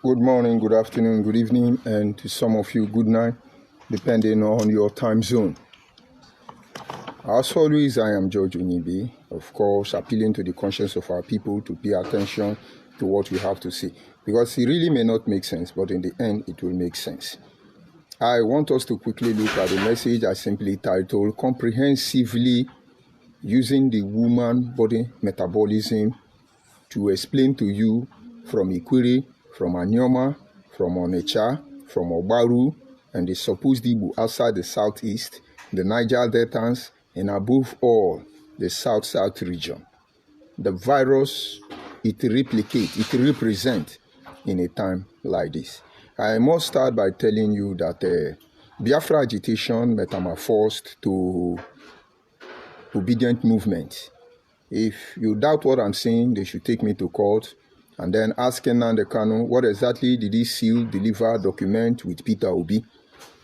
Good morning, good afternoon, good evening, and to some of you, good night, depending on your time zone. As always, I am George ONYIBE, of course, appealing to the conscience of our people to pay attention to what we have to say, because it really may not make sense, but in the end, it will make sense. I want us to quickly look at the message I simply titled, Comprehensively Using the Woman Body Metabolism to Explain to You from Ikwere, from Anyoma, from Onitsha, from Obaru, and the supposed Igbo outside the southeast, the Niger Deltans, and above all, the South-South region. The virus, it replicates, it represents in a time like this. I must start by telling you that Biafra agitation metamorphosed to obedient movement. If you doubt what I'm saying, they should take me to court and then ask Nnamdi Kanu what exactly did he seal, deliver, document with Peter Obi.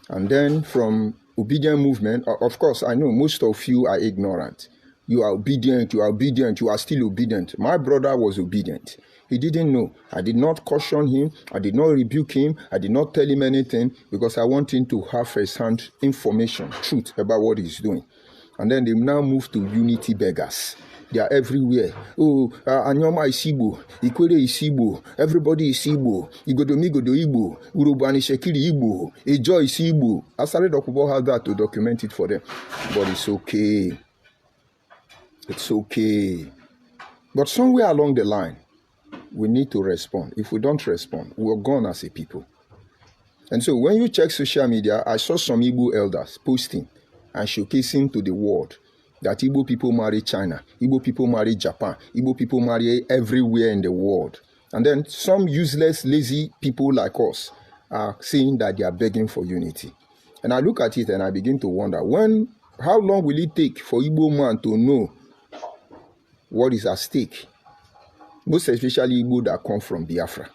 And then from obedient movement, of course, I know most of you are ignorant. You are obedient, you are still obedient. My brother was obedient. He didn't know. I did not caution him. I did not rebuke him. I did not tell him anything because I want him to have first-hand information, truth about what he's doing. And then they now move to unity beggars. They are everywhere. Oh, Anyoma is Igbo, Ikwere is Igbo, everybody is Igbo, Igodomigodo Igbo, Urubani Shekiri Igbo, Ejo is Igbo. Asare Dokubo has that to document it for them. But it's okay. It's okay. But somewhere along the line, we need to respond. If we don't respond, we're gone as a people. And so when you check social media, I saw some Igbo elders posting and showcasing to the world that Igbo people marry China, Igbo people marry Japan, Igbo people marry everywhere in the world. And then some useless, lazy people like us are saying that they are begging for unity. And I look at it and I begin to wonder, how long will it take for Igbo man to know what is at stake? Most especially Igbo that come from Biafra.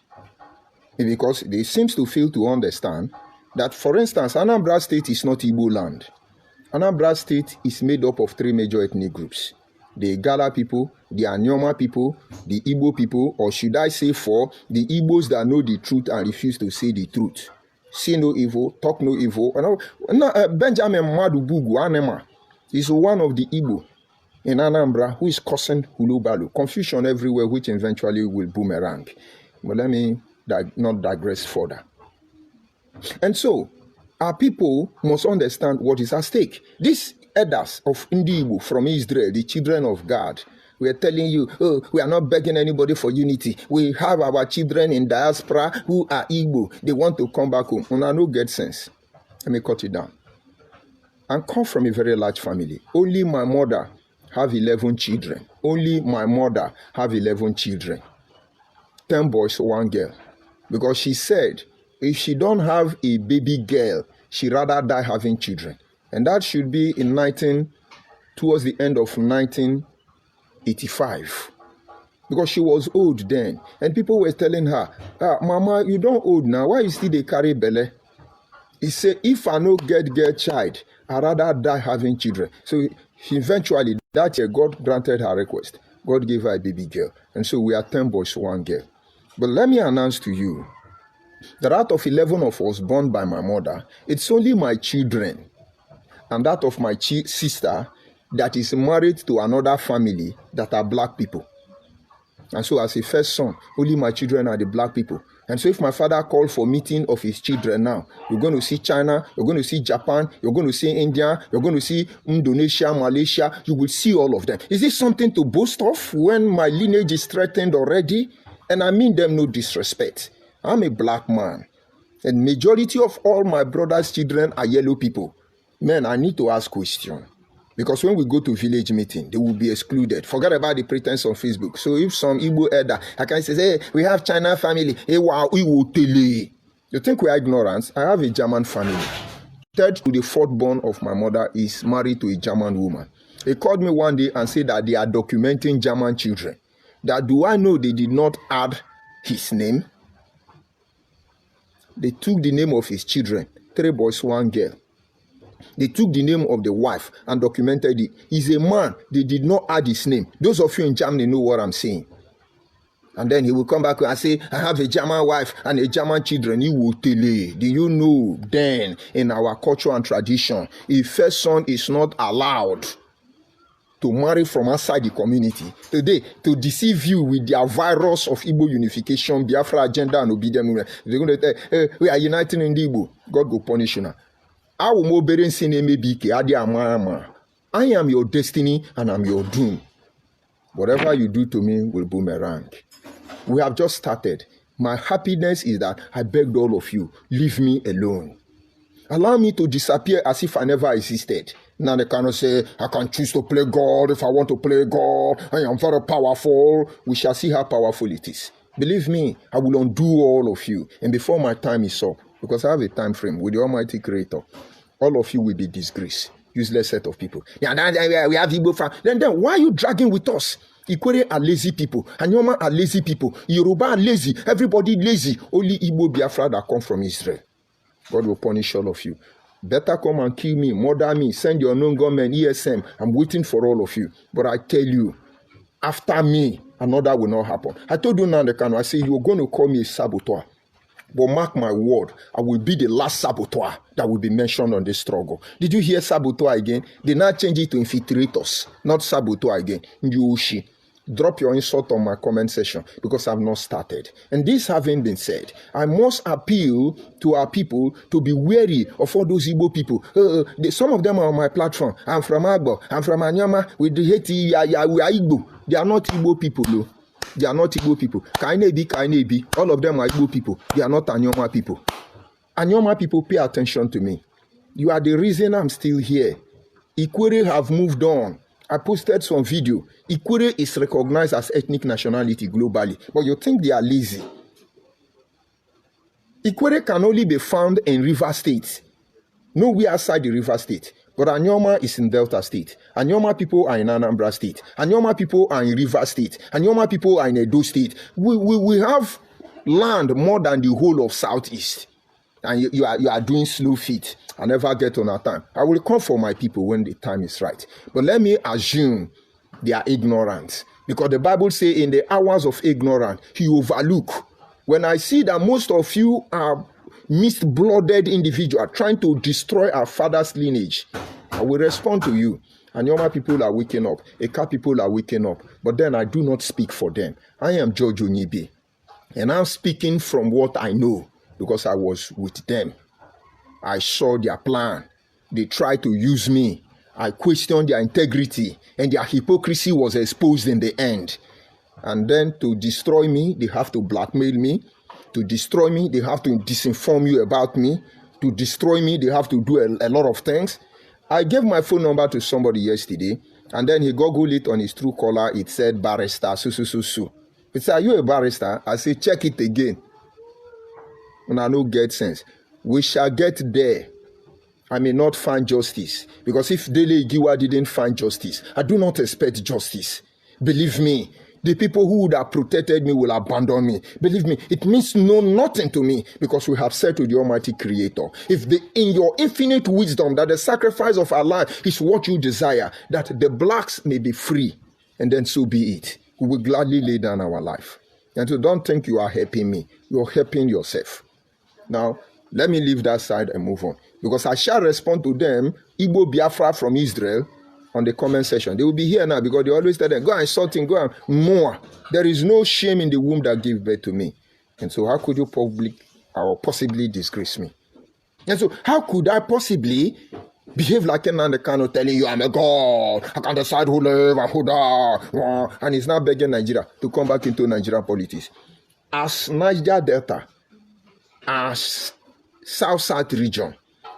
Because they seem to fail to understand that, for instance, Anambra State is not Igbo land. Anambra State is made up of three major ethnic groups. The Igala people, the Anyoma people, the Igbo people, or should I say four, the Igbos that know the truth and refuse to say the truth. See no evil, talk no evil. Benjamin Madubugu Anema is one of the Igbo in Anambra who is causing Hulubalu. Confusion everywhere, which eventually will boomerang. But let me not digress further. And so, our people must understand what is at stake. These elders of Igbo from Israel, the children of God, we are telling you, oh, we are not begging anybody for unity. We have our children in diaspora who are Igbo. They want to come back home. And I no get sense. Let me cut it down. I come from a very large family. Only my mother have 11 children. Only my mother have 11 children. 10 boys, 1 girl. Because she said, if she don't have a baby girl, she rather die having children. And that should be towards the end of 1985. Because she was old then. And people were telling her, Mama, you don't old now. Why you still they carry belly? He said, if I no get child, I rather die having children. So eventually, that year, God granted her request. God gave her a baby girl. And so we are 10 boys, 1 girl. But let me announce to you, that out of 11 of us born by my mother, it's only my children and that of my sister that is married to another family that are black people. And so as a first son, only my children are the black people. And so if my father called for meeting of his children now, you're going to see China, you're going to see Japan, you're going to see India, you're going to see Indonesia, Malaysia, you will see all of them. Is this something to boast of when my lineage is threatened already? And I mean them no disrespect. I'm a black man, and majority of all my brother's children are yellow people. Man, I need to ask question. Because when we go to village meeting, they will be excluded. Forget about the pretense on Facebook. So if some Igbo elder, I can say, hey, we have China family. Hey, wow, we will tell you. You think we are ignorant? I have a German family. Third to the fourth born of my mother is married to a German woman. He called me one day and said that they are documenting German children. That do I know they did not add his name? They took the name of his children, 3 boys, 1 girl. They took the name of the wife and documented it. He's a man. They did not add his name. Those of you in Germany know what I'm saying. And then he will come back and say, I have a German wife and a German children. He will tell you. Do you know then in our culture and tradition, a first son is not allowed to marry from outside the community. Today, to deceive you with their virus of Igbo unification, Biafra agenda and obedient movement, they're going to tell, hey, we are uniting in the Igbo. God will punish you now. I am your destiny and I'm your doom. Whatever you do to me will boomerang. We have just started. My happiness is that I begged all of you, leave me alone. Allow me to disappear as if I never existed. Now they cannot say, I can choose to play God if I want to play God. I am very powerful. We shall see how powerful it is. Believe me, I will undo all of you. And before my time is up, because I have a time frame with the Almighty Creator, all of you will be disgraced. Useless set of people. Yeah, we have Igbo from. Then why are you dragging with us? Ikwere are lazy people. Anyoma are lazy people. Yoruba are lazy. Everybody lazy. Only Igbo Biafra that come from Israel. God will punish all of you. Better come and kill me, murder me, send your known government, ESM. I'm waiting for all of you. But I tell you, after me, another will not happen. I told you now, I say, you're going to call me a saboteur. But mark my word, I will be the last saboteur that will be mentioned on this struggle. Did you hear saboteur again? They now change it to infiltrators, not saboteur again. Yushi. Drop your insult on my comment section because I've not started. And this having been said, I must appeal to our people to be wary of all those Igbo people. Some of them are on my platform. I'm from Agbo. I'm from Anyama. We hate we are Igbo. They are not Igbo people, though. They are not Igbo people. Kainebi. All of them are Igbo people. They are not Anyoma people. Anyoma people, pay attention to me. You are the reason I'm still here. Ikwere have moved on. I posted some video. Ikwere is recognized as ethnic nationality globally. But you think they are lazy. Ikwere can only be found in River State. Nowhere outside the River State. But Anyoma is in Delta State. Anyoma people are in Anambra State. Anyoma people are in River State. Anyoma people are in Edo State. We have land more than the whole of Southeast. And you are doing slow feet. I never get on our time. I will come for my people when the time is right. But let me assume they are ignorant. Because the Bible says in the hours of ignorance, he overlook. When I see that most of you are mist-blooded individuals trying to destroy our father's lineage, I will respond to you. And Yoma people are waking up. Eka people are waking up. But then I do not speak for them. I am George ONYIBE. And I'm speaking from what I know. Because I was with them. I saw their plan. They tried to use me. I questioned their integrity. And their hypocrisy was exposed in the end. And then to destroy me, they have to blackmail me. To destroy me, they have to disinform you about me. To destroy me, they have to do a lot of things. I gave my phone number to somebody yesterday. And then he googled it on his Truecaller. It said barrister, su. He said, are you a barrister? I said, check it again. And I no get sense. We shall get there. I may not find justice. Because if Dele Igiwa didn't find justice, I do not expect justice. Believe me, the people who would have protected me will abandon me. Believe me, it means nothing to me. Because we have said to the Almighty Creator, if in your infinite wisdom that the sacrifice of our life is what you desire, that the blacks may be free, and then so be it. We will gladly lay down our life. And so don't think you are helping me. You're helping yourself. Now, let me leave that side and move on. Because I shall respond to them, Igbo Biafra from Israel, on the comment section. They will be here now because they always tell them, go and insult him, go and more. There is no shame in the womb that gave birth to me. And so how could you possibly disgrace me? And so how could I possibly behave like a man that telling you I'm a god, I can decide who live and who die, and he's now begging Nigeria to come back into Nigerian politics. As Niger Delta, as South region,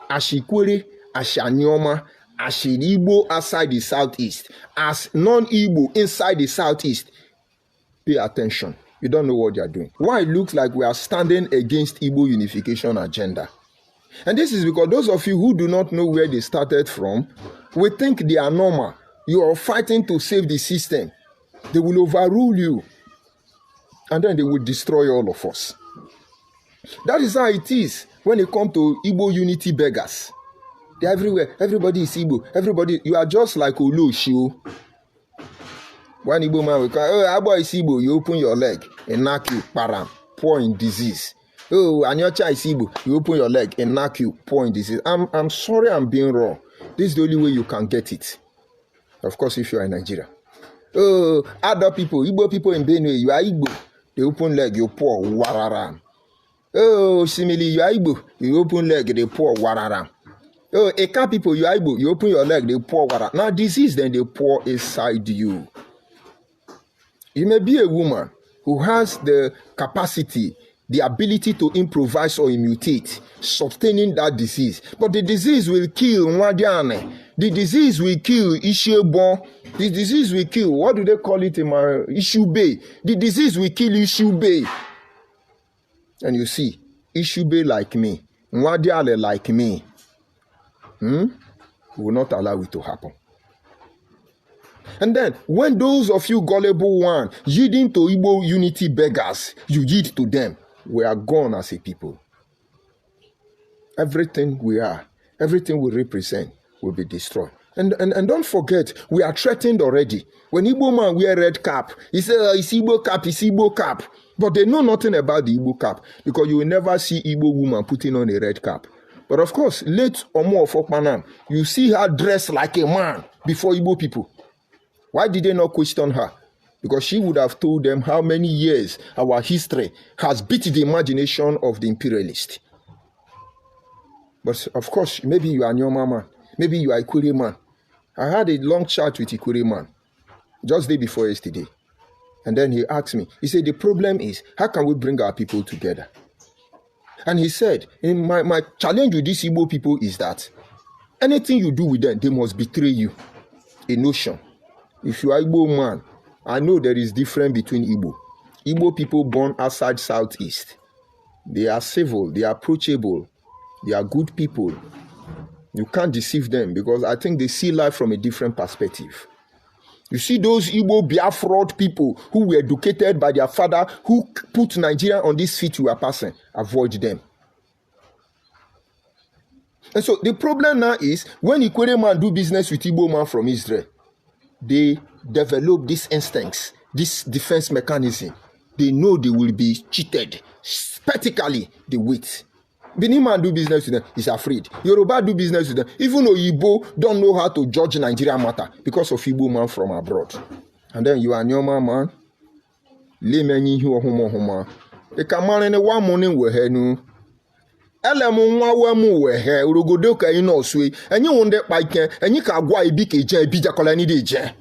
as Ikwere, as Anyoma, as Igbo outside the Southeast, as non-Igbo inside the Southeast, pay attention. You don't know what they are doing. Why it looks like we are standing against Igbo Unification agenda. And this is because those of you who do not know where they started from, we think they are normal. You are fighting to save the system. They will overrule you. And then they will destroy all of us. That is how it is when it comes to Igbo unity beggars. They're everywhere. Everybody is Igbo. Everybody, you are just like Oloshio. One Igbo man will come, oh, Abo is Igbo, you open your leg. and knock you, param, poor in disease. Oh, and your child is Igbo, you open your leg and knock you, poor in disease. I'm sorry I'm being raw. This is the only way you can get it. Of course, if you are in Nigeria. Oh, other people, Igbo people in Benue, you are Igbo. They open leg, you poor, wararam. Oh, similarly, you are Igbo, you open leg, they poor, wararam. Oh, Eka people, you are Igbo, you open your leg, they pour water. Now, disease, then they pour inside you. You may be a woman who has the capacity, the ability to improvise or mutate, sustaining that disease. But the disease will kill Nwadiane. The disease will kill Ishiebo. The disease will kill, what do they call it in my Ishube? The disease will kill Ishube. And you see, Ishube like me, Nwadiale like me. We will not allow it to happen. And then, when those of you gullible one yielding to Igbo unity beggars, you yield to them, we are gone as a people. Everything we are, everything we represent will be destroyed. And don't forget, we are threatened already. When Igbo man wear red cap, he say, it's Igbo cap, it's Igbo cap. But they know nothing about the Igbo cap, because you will never see Igbo woman putting on a red cap. But of course, late Omo of Okpanam, you see her dressed like a man before Igbo people. Why did they not question her? Because she would have told them how many years our history has beat the imagination of the imperialist. But of course, maybe you are a Nyoma man. Maybe you are a Ikure man. I had a long chat with Ikure man just day before yesterday. And then he asked me, he said, the problem is, how can we bring our people together? And he said, my challenge with these Igbo people is that anything you do with them, they must betray you. A notion. If you are Igbo man, I know there is difference between Igbo. Igbo people born outside Southeast. They are civil, they are approachable, they are good people. You can't deceive them because I think they see life from a different perspective. You see those Igbo Biafra people who were educated by their father, who put Nigeria on this feet you are passing. Avoid them. And so the problem now is when Ikwere man do business with Igbo man from Israel, they develop these instincts, this defense mechanism. They know they will be cheated. Practically, they wait. Benin man do business with them, he's afraid. Yoruba do business with them. Even though Igbo don't know how to judge Nigeria matter because of Igbo man from abroad. And then you are Nyoma man. Le meni hu homo homo. E kamane ne wa morning we he nu. Ele mo nwa wa mu we he urogodo ka yin osue. Enyi wonde pa iken, enyi ka agwa ibi ke je ibi jakola ni de je.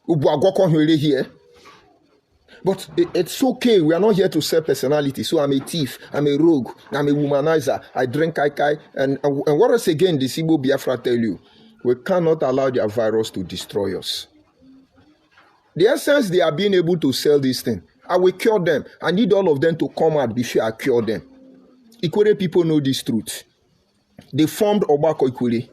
Ubu agwoko hwere here. But it's okay. We are not here to sell personality. So I'm a thief. I'm a rogue. I'm a womanizer. I drink kai. And what else again does Igbo Biafra tell you? We cannot allow their virus to destroy us. The essence they are being able to sell this thing. I will cure them. I need all of them to come out before I cure them. Ikure people know this truth. They formed Obako Ikure.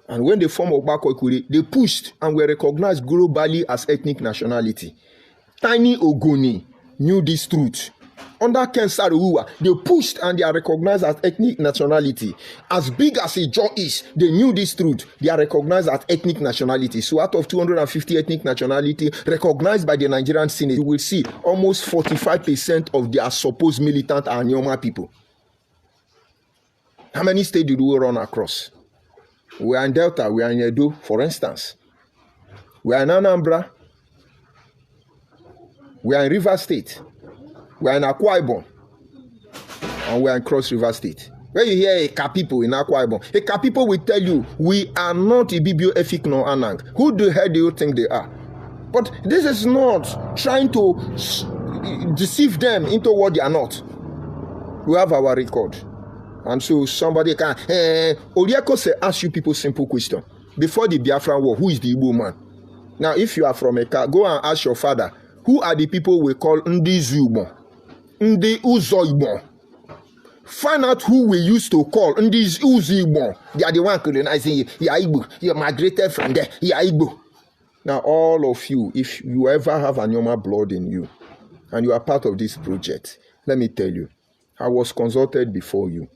And when they formed Obako Ikure, they pushed and were recognized globally as ethnic nationality. Tiny Ogoni knew this truth. Under Ken Saruwa, they pushed and they are recognized as ethnic nationality. As big as a jaw is, they knew this truth. They are recognized as ethnic nationality. So out of 250 ethnic nationality recognized by the Nigerian Senate, you will see almost 45% of their supposed militant are Nyoma people. How many states did we run across? We are in Delta, we are in Edo, for instance. We are in Anambra. We are in River State. We are in Akwa Ibom. And we are in Cross River State. When you hear Eka people in Akwa Ibom, Eka people will tell you, we are not Ibibio, Efik, nor Anang. Who the hell do you think they are? But this is not trying to deceive them into what they are not. We have our record. And so somebody can... Orieko say, ask you people simple question. Before the Biafran war, who is the Igbo man? Now, if you are from Eka, go and ask your father, who are the people we call Ndi Zubon? Ndi Uzoibon. Find out who we used to call Ndi Uzibon. They are the one colonizing you. Igbo. You migrated from there. You are Igbo. Now, all of you, if you ever have Anyoma blood in you, and you are part of this project, let me tell you, I was consulted before you.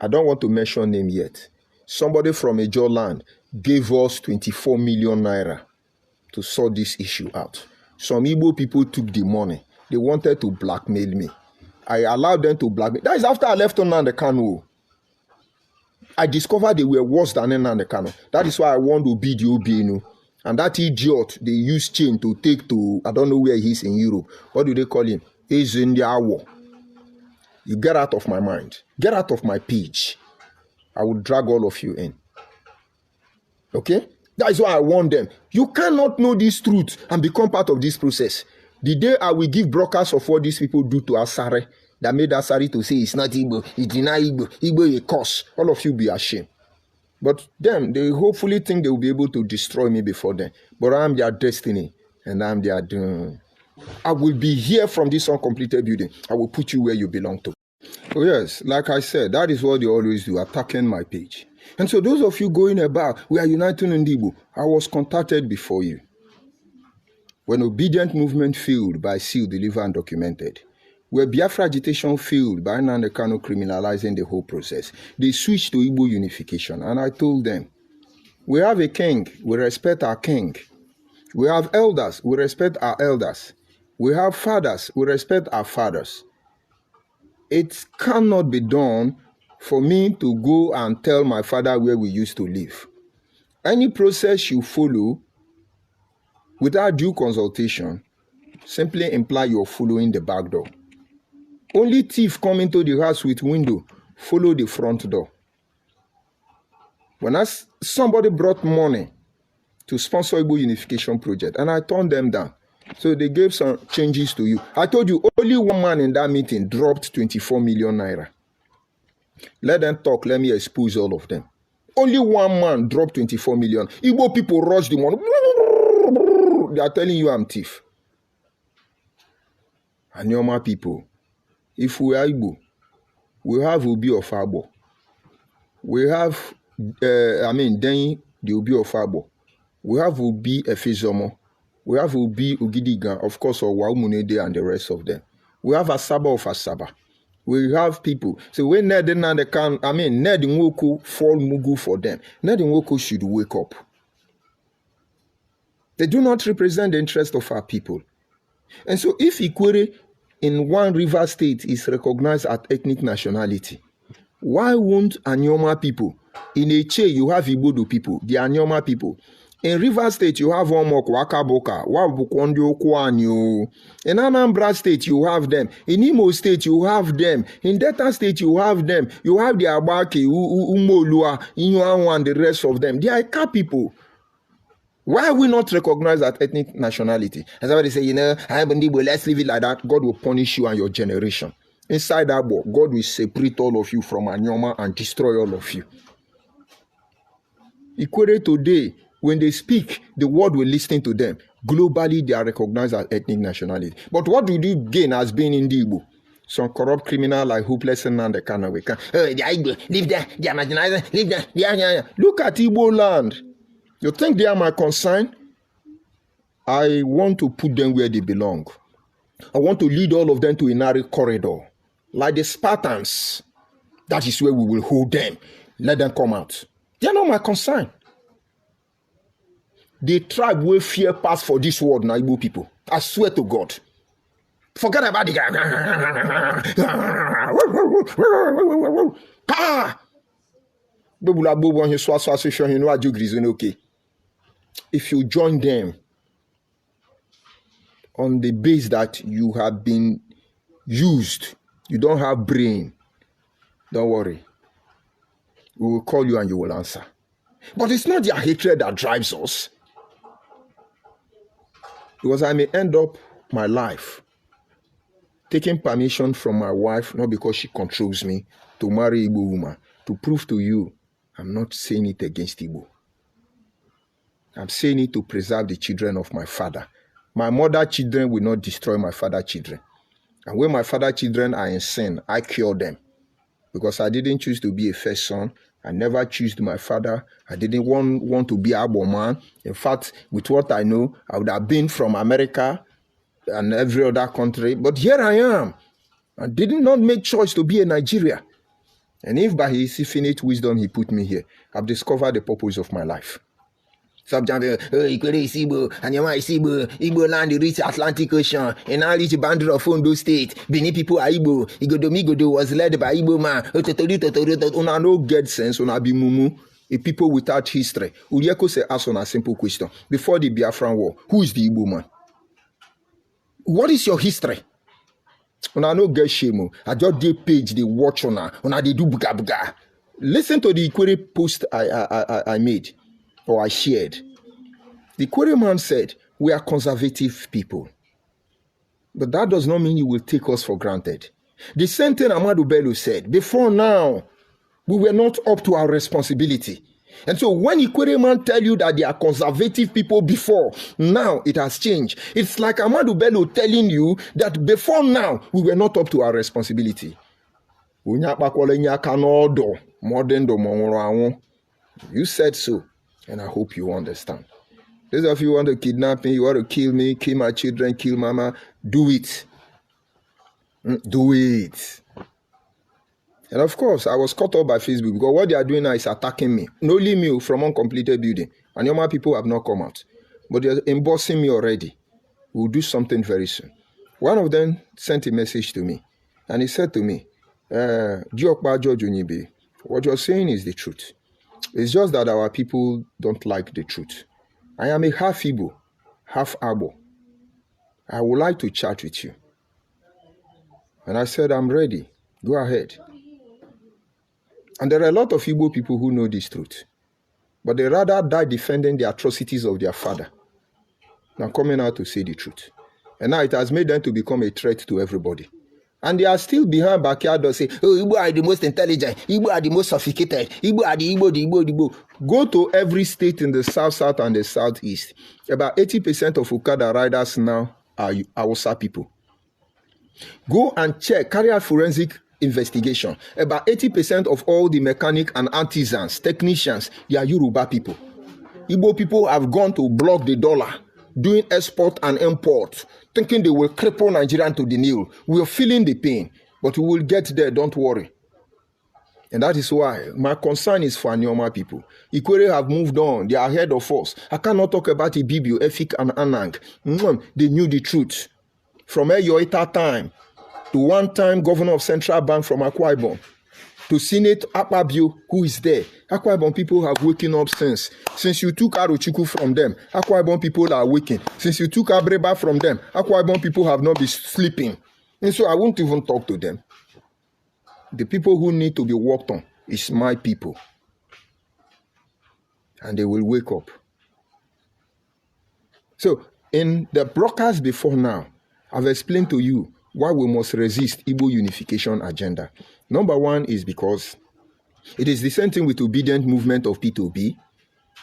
I don't want to mention name yet. Somebody from Ejo land gave us 24 million naira to sort this issue out. Some Igbo people took the money. They wanted to blackmail me. I allowed them to blackmail. That is after I left Nnamdi Kanu. I discovered they were worse than Nnamdi Kanu. That is why I want to be the OBNU. And that idiot, they use chain to take to, I don't know where he is in Europe. What do they call him? He's in the hour. You get out of my mind. Get out of my page. I will drag all of you in. Okay? That is why I warn them. You cannot know this truth and become part of this process. The day I will give broadcasts of what these people do to Asare, that made Asare to say it's not Igbo, it's not Igbo, Igbo is a curse. All of you be ashamed. But them, they hopefully think they will be able to destroy me before then. But I am their destiny, and I am their doom. I will be here from this uncompleted building. I will put you where you belong to. Oh yes, like I said, that is what they always do, attacking my page. And so those of you going about, we are uniting in Igbo. I was contacted before you. When obedient movement failed by seal, deliver, and documented, where Biafra agitation failed by Nnamdi Kanu criminalizing the whole process, they switched to Igbo Unification. And I told them, we have a king, we respect our king. We have elders, we respect our elders. We have fathers, we respect our fathers. It cannot be done for me to go and tell my father where we used to live. Any process you follow without due consultation simply imply you're following the back door. Only thief come into the house with window, follow the front door. When somebody brought money to sponsor Igbo Unification project, and I turned them down. So they gave some changes to you. I told you, only one man in that meeting dropped 24 million naira. Let them talk, let me expose all of them. Only one man dropped 24 million. Igbo people rushed the money. They are telling you I'm thief. And Nyoma people, if we are Igbo, we have Obi of Abo. We have, Deni, the Obi of Abo. We have Obi Efizomo. We have Obi Ogidigan, of course, or Waumunede and the rest of them. We have Asaba of Asaba. We have people. So when Ned Nwoku fall mugu for them. Ned Nwoku should wake up. They do not represent the interest of our people. And so if Ikwere in one river state is recognized as ethnic nationality, why won't Anyoma people? In Eche, you have Igbodo people, the Anyoma people. In River State, you have Omok, Wakaboka, Wabukondio, Kwanyo. In Anambra State, you have them. In Imo State, you have them. In Delta State, you have them. You have the Abake, Umolua, Inuawa, and the rest of them. They are Ika people. Why are we not recognized as ethnic nationality? As somebody say, let's leave it like that. God will punish you and your generation. Inside that book, God will separate all of you from Anyoma and destroy all of you. Ikwere today, when they speak, the world will listen to them. Globally, they are recognized as ethnic nationality. But what do they gain as being in the Igbo? Some corrupt criminal like hopeless and the kind of way. They are Igbo, live there, they are marginalized, live there, they are. Look at Igbo land. You think they are my concern? I want to put them where they belong. I want to lead all of them to a narrow corridor. Like the Spartans. That is where we will hold them. Let them come out. They are not my concern. The tribe will fear pass for this world now, Igbo people. I swear to God. Forget about the guy. If you join them on the base that you have been used, you don't have brain, don't worry. We will call you and you will answer. But it's not their hatred that drives us. Because I may end up my life taking permission from my wife, not because she controls me, to marry Igbo woman, to prove to you I'm not saying it against Igbo. I'm saying it to preserve the children of my father. My mother children will not destroy my father children. And when my father children are in sin, I cure them. Because I didn't choose to be a first son. I never chose my father. I didn't want to be a Igbo man. In fact, with what I know, I would have been from America and every other country. But here I am. I did not make choice to be a Nigeria. And if by his infinite wisdom he put me here, I've discovered the purpose of my life. Stop jumping. Oh, Ikwere is Igbo, Anyama is Igbo. Igbo land reach Atlantic Ocean, and now reach the boundary of Ondo State. Benin people are Igbo. Igodomigodo was led by Igbo man. Una no get sense, una be mumu. A people without history. Urieko say ask on a simple question. Before the Biafran War, who is the Igbo man? What is your history? Una no get shame. I just did page, they watch on una they do buga buga. Listen to the Ikwere post I made. Or I shared. The Ikwere man said, we are conservative people. But that does not mean you will take us for granted. The same thing Ahmadu Bello said, before now, we were not up to our responsibility. And so when Ikwere man tell you that they are conservative people before, now it has changed. It's like Ahmadu Bello telling you that before now, we were not up to our responsibility. You said so. And I hope you understand. Those of you who want to kidnap me, you want to kill me, kill my children, kill mama, do it. Do it. And of course, I was caught up by Facebook because what they are doing now is attacking me. Not only me from uncompleted building. And normal people have not come out. But they're embossing me already. We'll do something very soon. One of them sent a message to me. And he said to me, Diokba George ONYIBE, what you're saying is the truth. It's just that our people don't like the truth. I am a half Igbo, half Abo. I would like to chat with you. And I said, I'm ready. Go ahead. And there are a lot of Igbo people who know this truth. But they rather die defending the atrocities of their father than coming out to say the truth. And now it has made them to become a threat to everybody. And they are still behind backyard doors saying, oh, Igbo are the most intelligent, Igbo are the most sophisticated, Igbo are the Igbo. Go to every state in the south, and the southeast. About 80% of Okada riders now are Hausa people. Go and check, carry out forensic investigation. About 80% of all the mechanic and artisans, technicians, they are Yoruba people. Igbo people have gone to block the dollar, doing export and import, thinking they will cripple Nigeria to the knee. We are feeling the pain, but we will get there, don't worry. And that is why my concern is for Anyoma people. Ikwere have moved on, they are ahead of us. I cannot talk about Ibibio, Efik and Anang. They knew the truth. From Eyoita time, to one-time governor of Central Bank from Akwa Ibom, to Senate Akpabio, who is there. Akwa Ibom people have waken up since. Since you took Arochukwu from them, Akwa Ibom people are waking. Since you took Abreba from them, Akwa Ibom people have not been sleeping. And so I won't even talk to them. The people who need to be worked on is my people. And they will wake up. So in the broadcast before now, I've explained to you why we must resist Igbo Unification agenda. Number one is because it is the same thing with obedient movement of P2B.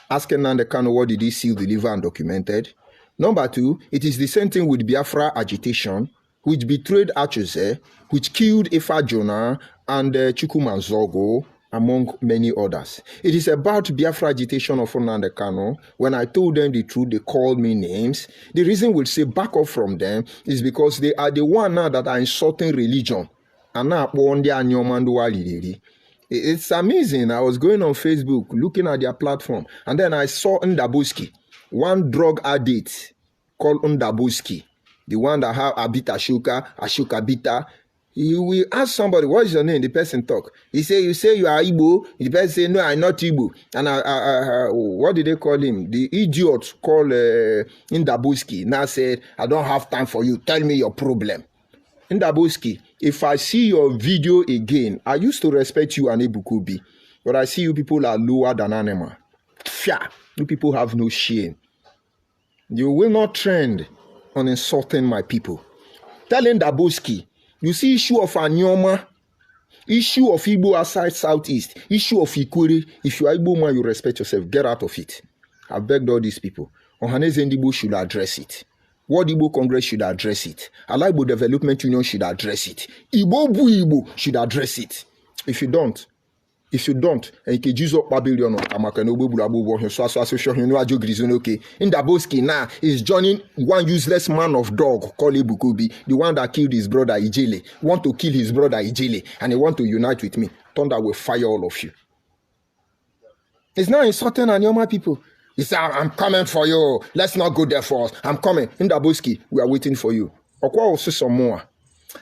Asking Nnamdi Kanu what did he seal, deliver, and documented. Number two, it is the same thing with Biafra agitation, which betrayed Achuse, which killed Ifa Jonah and Chukwumanzogo, among many others. It is about Biafra agitation of Nnamdi Kanu. When I told them the truth, they called me names. The reason we'll say back up from them is because they are the one now that are insulting religion. It's amazing. I was going on Facebook, looking at their platform, and then I saw Ndabuski, one drug addict called Ndabuski, the one that have Abita Ashoka Bita. You will ask somebody, what is your name? The person talk. You say you are Igbo. The person say, no, I'm not Igbo. And what did they call him? The idiot called Ndabuski now said, I don't have time for you. Tell me your problem. Ndabuski, if I see your video again, I used to respect you and Ebukobi, but I see you people are lower than animal. Fia, you people have no shame. You will not trend on insulting my people. Tell Ndabuski, you see issue of Anyoma, issue of Igbo outside Southeast, issue of Ikwere. If you are Igbo man, you respect yourself. Get out of it. I begged all these people. Ohaneze Ndigbo should address it. World Igbo Congress should address it. Alaibo Development Union should address it. Igbo Bu Igbo should address it. If you don't, and you can use up Babylon or Kamakanobu Bulabu, so association, Ndabuski now is joining one useless man of dog called Ebukobi, the one that killed his brother Ijele, want to kill his brother Ijele, and he want to unite with me. Thunder will fire all of you. It's now insulting Anyoma people. He said, I'm coming for you. Let's not go there first. I'm coming. Ndaboski, we are waiting for you. Okwa also some more.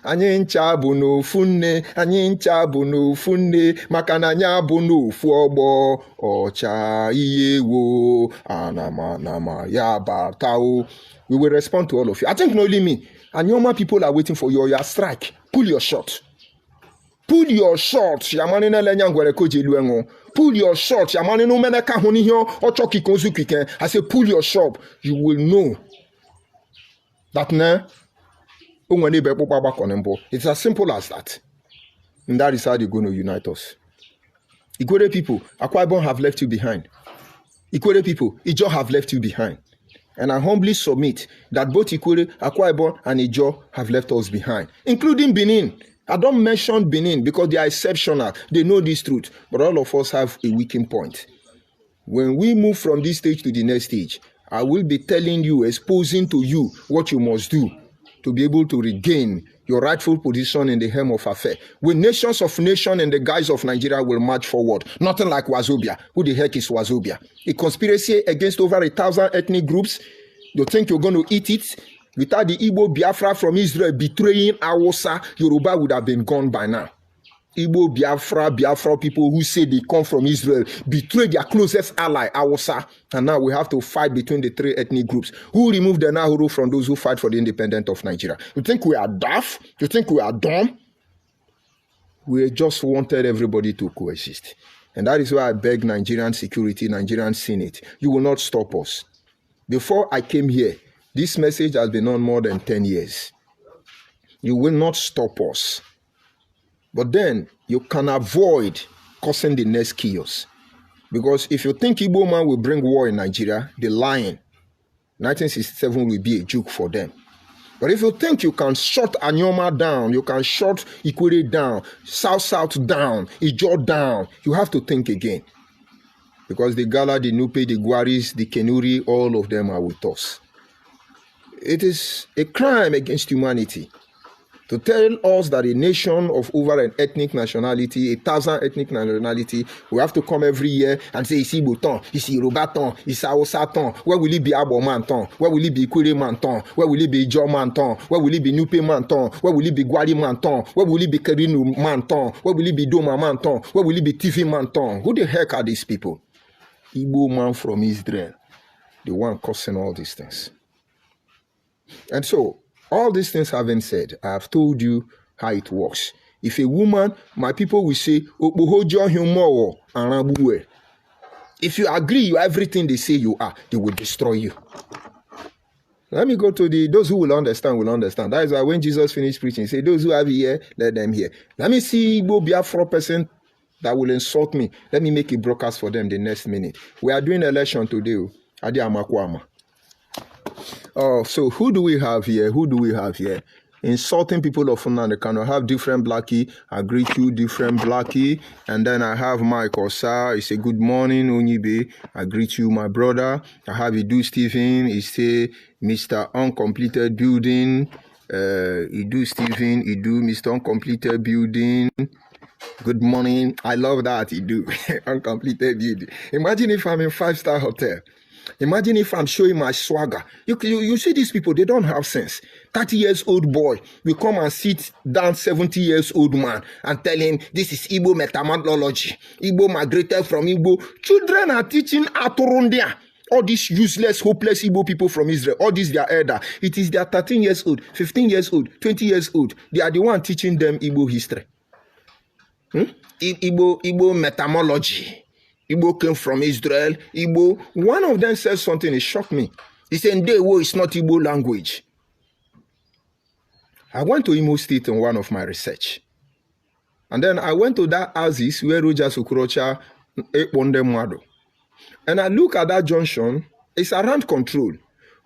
Anyị ncha bụ n'ofu nne, anyị ncha bụ n'ofu nne, maka na anyị bụ n'ofu ọgbọ, ọcha ihe wo, anama ya batao. We will respond to all of you. I think not only me. Anyoma people are waiting for your strike. Pull your shot. Pull your shot. Yamani na lenya ngwere koje luengo. Pull your shot. Yamani no meneka honi hio ochoki konzu kiken. I say pull your shot. You will know that it's as simple as that. And that is how they're going to unite us. Igbo people, Akwa Ibom have left you behind. Igbo people, Ijo have left you behind. And I humbly submit that both Akwa Ibom and Ijo have left us behind, including Benin. I don't mention Benin because they are exceptional. They know this truth. But all of us have a weakening point. When we move from this stage to the next stage, I will be telling you, exposing to you what you must do to be able to regain your rightful position in the helm of affair. When nations of nation in the guise of Nigeria will march forward, nothing like Wazobia. Who the heck is Wazobia? A conspiracy against over 1,000 ethnic groups. You think you're going to eat it? Without the Igbo Biafra from Israel betraying Awosa, Yoruba would have been gone by now. Igbo Biafra people who say they come from Israel betray their closest ally, Awosa. And now we have to fight between the three ethnic groups. Who removed the Nahuru from those who fight for the independence of Nigeria? You think we are daft? You think we are dumb? We just wanted everybody to coexist. And that is why I beg Nigerian security, Nigerian Senate, you will not stop us. Before I came here, this message has been on more than 10 years. You will not stop us. But then you can avoid causing the next chaos. Because if you think Igbo man will bring war in Nigeria, they're lying. 1967 will be a joke for them. But if you think you can shut Anyoma down, you can shut Ikwere down, South down, Ijo down, you have to think again. Because the Gala, the Nupe, the Gwaris, the Kenuri, all of them are with us. It is a crime against humanity to tell us that a nation of over an ethnic nationality, 1,000 ethnic nationality, we have to come every year and say, it's Igbo ton, it's Yoruba ton, it's Hausa ton, where will it be Abo man ton, where will it be Ikwere man ton, where will it be Ijo man ton, where will it be Nupe man ton, where will it be Gwari man ton, where will it be Kerinu man ton, where will it be Doma man ton, where will it be TV man ton? Who the heck are these people? Igbo man from Israel, the one causing all these things. And so, all these things having said, I have told you how it works. If a woman, my people will say, if you agree you are everything they say you are, they will destroy you. Let me go to those who will understand will understand. That is why when Jesus finished preaching, he said, those who have ear, let them hear. Let me see Igbo Biafra person that will insult me. Let me make a broadcast for them the next minute. We are doing election today. Adi Amakwama. Oh, so who do we have here? Who do we have here? Insulting people of Funandekano. I have different Blackie. I greet you, different Blackie. And then I have Mike Osa. He say, good morning, ONYIBE. I greet you, my brother. I have Idu Stephen. He say, Mr. Uncompleted Building. Idu Stephen. Idu, Mr. Uncompleted Building. Good morning. I love that, Idu. Uncompleted Building. Imagine if I'm in 5-star hotel. Imagine if I'm showing my swagger. You see these people, they don't have sense. 30-years-old boy will come and sit down 70-years-old man and tell him, this is Igbo methodology. Igbo migrated from Igbo. Children are teaching Aturundia. All these useless, hopeless Igbo people from Israel, all these their elder. It is their 13-years-old, 15-years-old, 20-years-old. They are the one teaching them Igbo history. Igbo metamology. Igbo came from Israel. Igbo. One of them said something, it shocked me. He said, Ndewo is not Igbo language. I went to Imo State in one of my research. And then I went to that Aziz where Roger Sokorocha Ekponde Mwado. And I look at that junction, it's around control,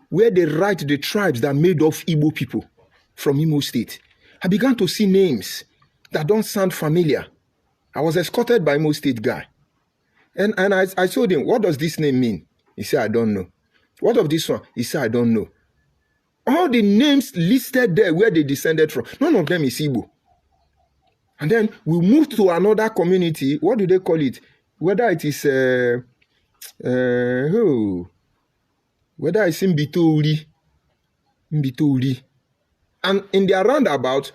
where they write the tribes that made up Igbo people from Imo State. I began to see names that don't sound familiar. I was escorted by Imo State guy. And I told him, what does this name mean? He said, I don't know. What of this one? He said, I don't know. All the names listed there where they descended from, none of them is Igbo. And then we moved to another community. What do they call it? Whether it is whether it's Mbitouri. And in their roundabout,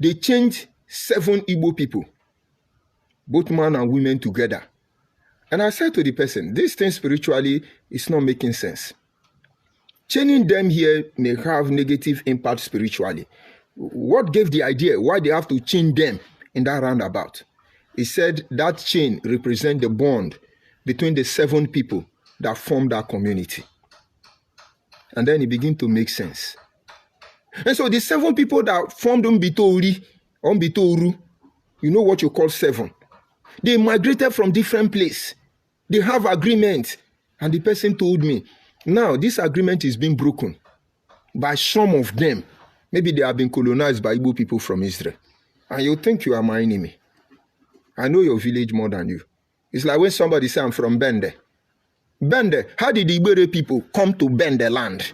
they changed 7 Igbo people, both men and women together. And I said to the person, this thing spiritually is not making sense. Chaining them here may have negative impact spiritually. What gave the idea? Why they have to chain them in that roundabout? He said that chain represents the bond between the 7 people that form that community. And then it began to make sense. And so the 7 people that formed Mbitouri, you know what you call 7. They migrated from different places. They have agreement. And the person told me, now this agreement is being broken by some of them. Maybe they have been colonized by Igbo people from Israel. And you think you are my enemy. I know your village more than you. It's like when somebody says, I'm from Bende. Bende, how did the Igbo people come to Bende land?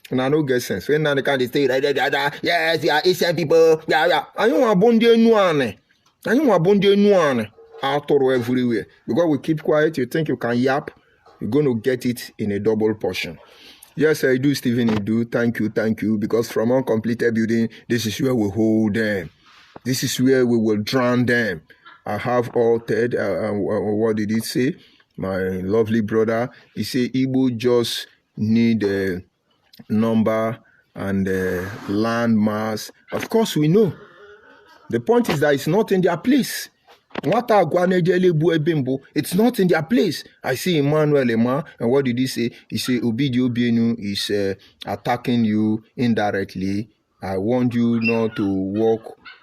And I don't get sense. When they can't say, yes, yeah, Asian people, yeah. I don't want Bonde Nuane. I don't want Bonde Nuane. Out everywhere. Because we keep quiet, you think you can yap, you're going to get it in a double portion. Yes, I do, Stephen, I do. Thank you. Because from uncompleted building, this is where we hold them. This is where we will drown them. I have altered, what did it say? My lovely brother, he said, Igbo just need a number and land mass. Of course, we know. The point is that it's not in their place. It's not in their place. I see Emmanuel Ema, and what did he say? He said, Obidio Bienu is attacking you indirectly. I want you not to work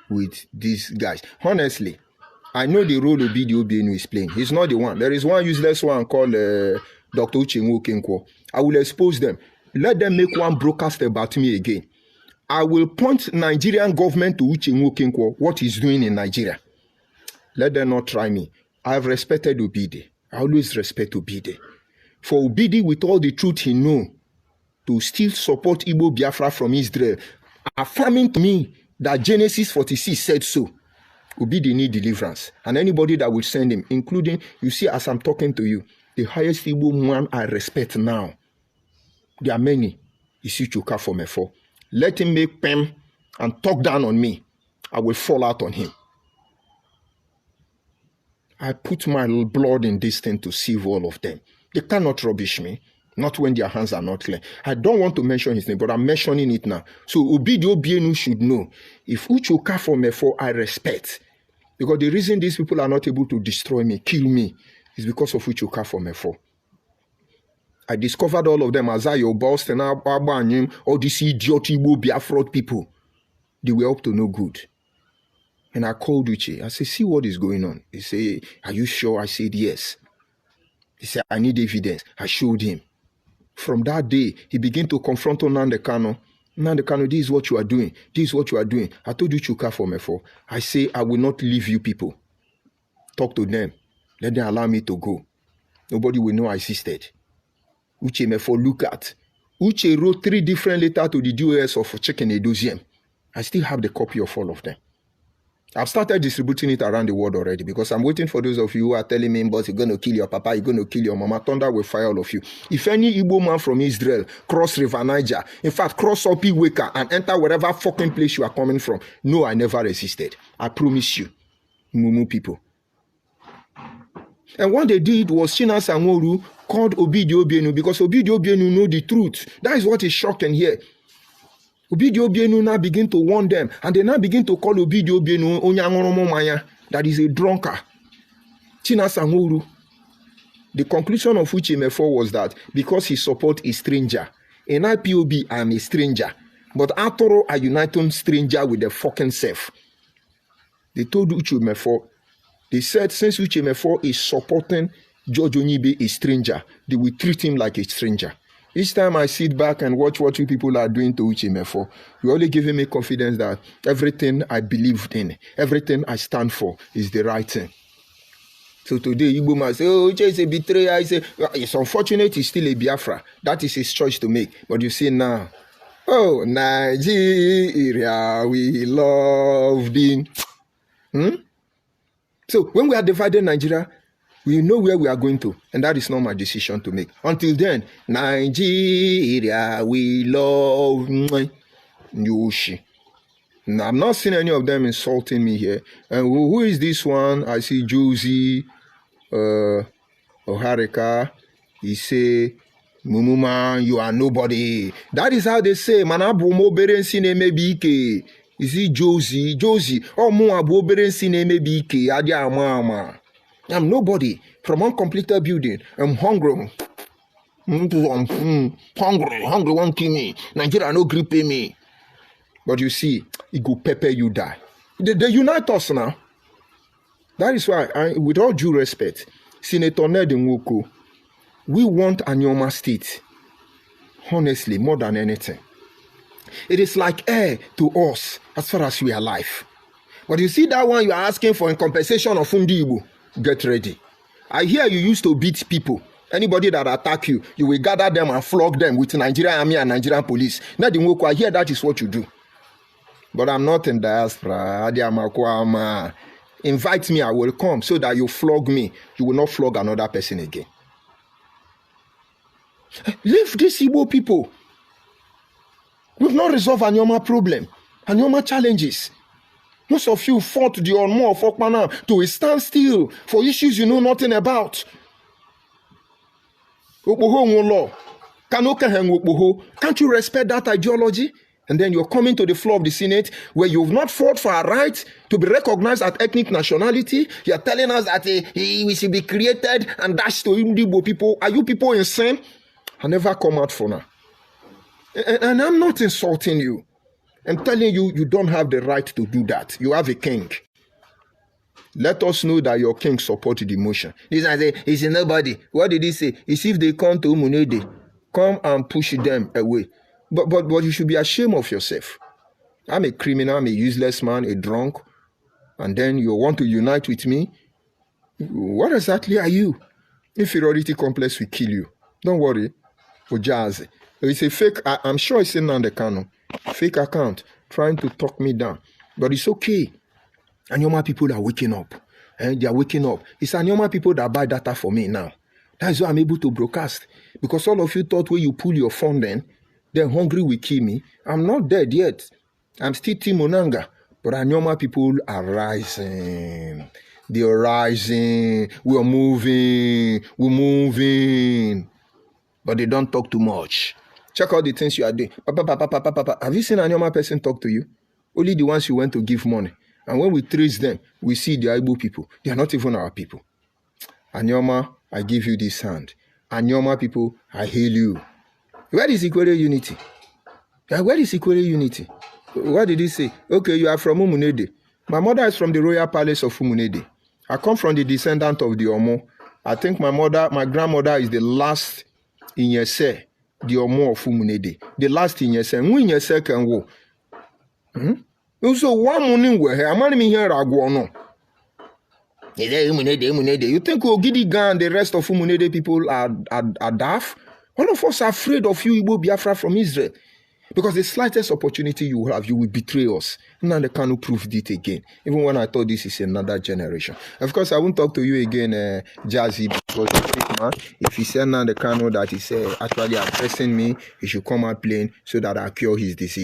with these guys. Honestly, I know the role Obidio Bienu is playing. He's not the one. There is one useless one called Dr. Uchenwu Okenkwo. I will expose them. Let them make one broadcast about me again. I will point Nigerian government to Uchenwu Okenkwo, what he's doing in Nigeria. Let them not try me. I have respected Obidi. I always respect Obidi. For Obidi, with all the truth he knows, to still support Igbo Biafra from Israel, affirming to me that Genesis 46 said so. Obidi need deliverance. And anybody that will send him, including, you see, as I'm talking to you, the highest Igbo man I respect now, there are many. Is Ichuka for me for. Let him make pen and talk down on me. I will fall out on him. I put my blood in this thing to save all of them. They cannot rubbish me. Not when their hands are not clean. I don't want to mention his name, but I'm mentioning it now. So Obidio Bienu should know. If Uchoka for me for, I respect. Because the reason these people are not able to destroy me, kill me, is because of Uchoka for me for. I discovered all of them, Azayo, Boston, Abanyim, all these idiot Igbo Biafra people. They were up to no good. And I called Uche. I said, see what is going on. He said, are you sure? I said, yes. He said, I need evidence. I showed him. From that day, he began to confront Nnamdi Kanu. Nnamdi Kanu, this is what you are doing. This is what you are doing. I told you Chuka for me for. I say, I will not leave you people. Talk to them. Let them allow me to go. Nobody will know I existed. Uche Mefo, look at. Uche wrote 3 different letters to the DOS of Chicken Edoziem. I still have the copy of all of them. I've started distributing it around the world already because I'm waiting for those of you who are telling me, boss, you're going to kill your papa, you're going to kill your mama. Thunder will fire all of you. If any Igbo man from Israel cross River Niger, in fact, cross up Iweka and enter whatever fucking place you are coming from, no, I never resisted. I promise you, Mumu people. And what they did was China Sangoru called Obidio Bienu because Obidio Bienu know the truth. That is what is shocking here. Obidio Bienu now begin to warn them, and they now begin to call Obidio Bienu Onyangoromo Maya, that is a drunkard. China Sangoru. The conclusion of which Mefo was that because he support a stranger, in IPOB I am a stranger, but Atoro a united stranger with the fucking self. They told Uche Mefo, they said since Uche Mefo is supporting George ONYIBE a stranger, they will treat him like a stranger. Each time I sit back and watch what you people are doing to Uche Mefo, you're only giving me confidence that everything I believed in, everything I stand for is the right thing. So today, Igbo man say, oh, Uche is a betrayer. I say, it's unfortunate he's still a Biafra. That is his choice to make. But you see now, oh, Nigeria, we loved him. So when we are dividing Nigeria, We know where we are going to, and that is not my decision to make. Until then, Nigeria, we love Yoshi. Now, I'm not seeing any of them insulting me here. And who is this one? I see Josie, Oharika. He say, Mumuma, you are nobody. That is how they say, Manabu mo berensi neme bike. You see Josie, oh mo abu berensi neme bike. Adia mama. I'm nobody. From uncompleted building. I'm hungry. Hungry won't kill me. Nigeria no grip me. But you see, it go pepper you die. They unite us now. That is why, with all due respect, Senator Ned Nwoko, we want Anyoma State. Honestly, more than anything. It is like air to us as far as we are alive. But you see that one you are asking for in compensation of Fundibu. Get ready. I hear you used to beat people. Anybody that attack you, you will gather them and flog them with Nigerian army and Nigerian police. Ned Nwoko, I hear that is what you do. But I'm not in diaspora. Invite me, I will come so that you flog me. You will not flog another person again. Leave these Igbo people. We've not resolved Anyoma problem, Anyoma challenges. Most of you fought the Onmo of Okpana to a standstill for issues you know nothing about. Can't you respect that ideology? And then you're coming to the floor of the Senate where you've not fought for our right to be recognized as ethnic nationality. You're telling us that we should be created and dashed to Igbo people. Are you people insane? I never come out for now. And I'm not insulting you. I'm telling you, you don't have the right to do that. You have a king. Let us know that your king supported the motion. This I say, he's nobody. What did he say? It's if they come to Umunede, come and push them away. But you should be ashamed of yourself. I'm a criminal, I'm a useless man, a drunk, and then you want to unite with me? What exactly are you? Inferiority complex will kill you. Don't worry. Ojaze. It's a fake, I'm sure it's in the canon. Fake account trying to talk me down. But it's okay. Anyoma people are waking up. They are waking up. It's Anyoma people that buy data for me now. That's why I'm able to broadcast. Because all of you thought when you pull your phone then hungry will kill me. I'm not dead yet. I'm still Team Onanga. But Anyoma people are rising. They are rising. We're moving. We're moving. But they don't talk too much. Check out the things you are doing. Papa. Have you seen Anyoma person talk to you? Only the ones you went to give money. And when we trace them, we see the Igbo people. They are not even our people. Anyoma, I give you this hand. Anyoma people, I hail you. Where is Equatorial Unity? Where is Equatorial Unity? What did he say? Okay, you are from Umunede. My mother is from the royal palace of Umunede. I come from the descendant of the Omo. I think my grandmother is the last in Yese, the Omo of Umunede. The last in Yese. And when Yese can go. So one morning we're here. I'm not even here. No. You think Ogidigan and the rest of Umunede people are daft? All of us are afraid of you, Igbo Biafra from Israel. Because the slightest opportunity you have, you will betray us. Now they cannot prove it again. Even when I thought this is another generation. Of course, I won't talk to you again, Jazzy, because the fake man. If he said now the Kano that is actually addressing me, he should come out plain so that I cure his disease.